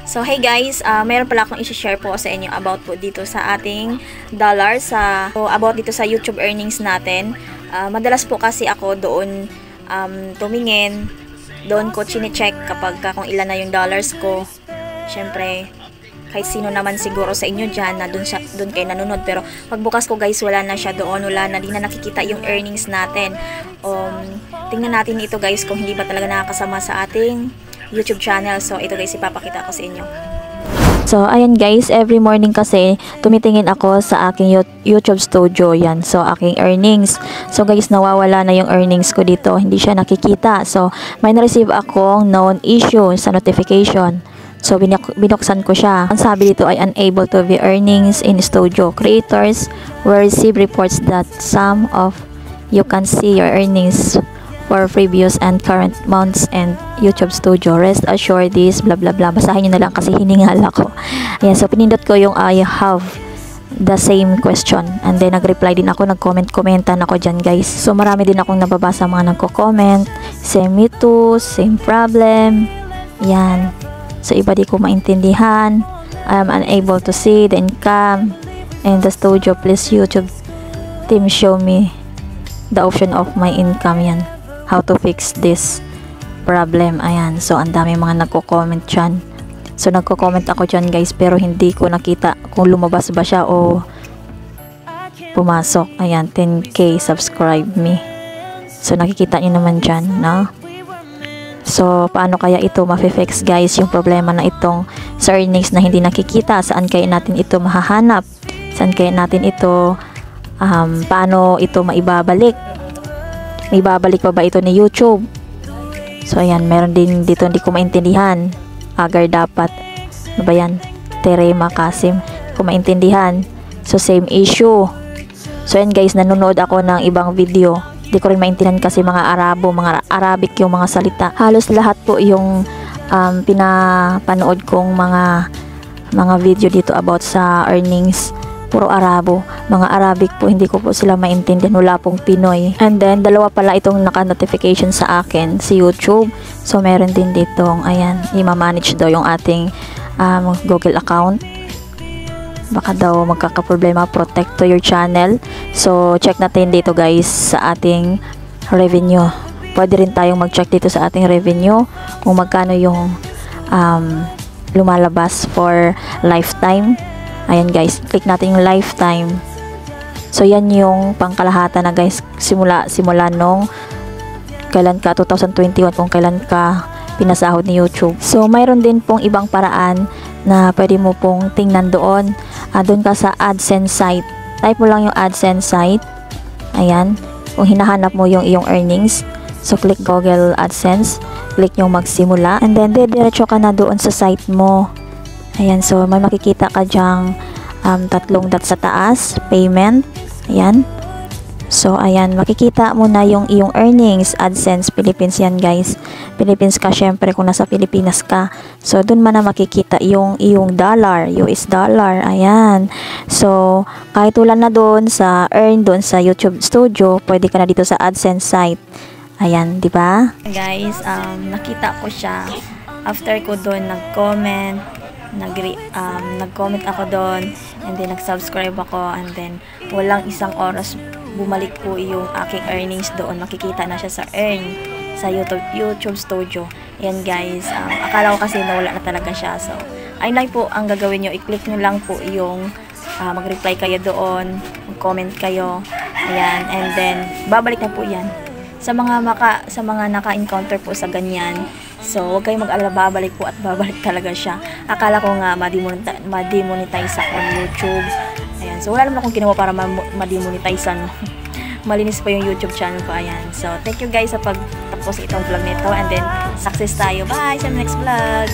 So hey guys, meron pala akong i-share po sa inyo about po dito sa ating dollar, about dito sa YouTube earnings natin. Madalas po kasi ako doon tumingin, doon ko chine-check kapag kung ilan na yung dollars ko. Syempre, kahit sino naman siguro sa inyo dyan na doon kayo nanonood, pero pagbukas ko guys, wala na siya doon, di na nakikita yung earnings natin. Tingnan natin ito guys kung hindi ba talaga nakakasama sa ating YouTube channel. So ito guys, ipapakita ko sa inyo. So ayan guys, every morning kasi tumitingin ako sa aking YouTube studio, yan. So aking earnings. So guys, nawawala na yung earnings ko dito, hindi siya nakikita. So may na-receive akong known issue sa notification. So binuksan ko siya. Ang sabi dito ay unable to view earnings in studio. Creators will receive reports that some of you can see your earnings for previous and current months and YouTube studio. Rest assured this blah blah blah. Basahin nyo na lang kasi hiningal ako. Ayan, so pinindot ko yung I have the same question, and then nag-reply din ako, nag-comment-commentan ako dyan guys. So marami din akong nababasa mga nagko-comment, same me too, same problem. Yan, so iba di ko maintindihan. I am unable to see the income and the studio. Please YouTube team show me the option of my income. Yan, how to fix this problem. Ayan, so ang dami mga nagko-comment dyan. So nagko-comment ako dyan guys, pero hindi ko nakita kung lumabas ba siya o pumasok. Ayan, 10k subscribe me. So nakikita nyo naman dyan, no? So paano kaya ito ma-fix guys, yung problema na itong sa earnings na hindi nakikita? Saan kaya natin ito mahahanap? Saan kaya natin ito paano ito maibabalik? May babalik pa ba ito ni YouTube? So ayan, meron din dito hindi ko maintindihan. Agar dapat, ano ba yan? Terema Kasim, hindi ko maintindihan. So same issue. So ayan guys, nanonood ako ng ibang video, hindi ko rin maintindihan kasi mga Arabo, mga Arabic yung mga salita. Halos lahat po yung pinapanood kong mga video dito about sa earnings, puro Arabo, mga Arabic po, hindi ko po sila maintindihan, wala pong Pinoy. And then dalawa pala itong naka-notification sa akin, si YouTube. So meron din ditong, ayan, i-manage daw yung ating Google account. Baka daw magkakaproblema, protect to your channel. So check natin dito guys sa ating revenue. Pwede rin tayong mag-check dito sa ating revenue kung magkano yung lumalabas for lifetime. Ayan guys, click natin yung lifetime. So yan yung pangkalahatan na guys, simula nung kailan ka, 2021, kung kailan ka pinasahod ni YouTube. So mayroon din pong ibang paraan na pwede mo pong tingnan doon. Doon ka sa AdSense site. Type mo lang yung AdSense site. Ayan, kung hinahanap mo yung iyong earnings. So click Google AdSense, click yung magsimula, and then diretso ka na doon sa site mo. Ayan, so may makikita ka dyang tatlong dot sa taas, payment. Ayan. So ayan, makikita mo na yung iyong earnings, AdSense Philippines yan guys. Philippines ka syempre kung nasa Pilipinas ka. So doon man na makikita yung iyong dollar, US dollar. Ayan. So kahit wala na doon sa doon sa YouTube Studio, pwede ka na dito sa AdSense site. Ayan, di ba? Guys, nakita ko siya after ko doon nag-comment. Nag-comment ako doon, and then nag-subscribe ako, and then walang isang oras bumalik po yung aking earnings doon. Makikita na siya sa YouTube Studio. Ayan guys, akala ko kasi nawala na talaga siya. So ayun lang po ang gagawin nyo, i-click nyo lang po yung mag-reply kayo doon, mag-comment kayo. Ayan, and then babalik na po yan sa mga naka-encounter po sa ganyan. So huwag kayong mag-alala, babalik po at babalik talaga siya. Akala ko nga ma-demonetize ako ng YouTube. Ayan, so wala naman akong ginawa para ma-demonetize, malinis pa yung YouTube channel ko. Ayan, so thank you guys sa pagtapos itong vlog nito, and then success tayo. Bye sa next vlog.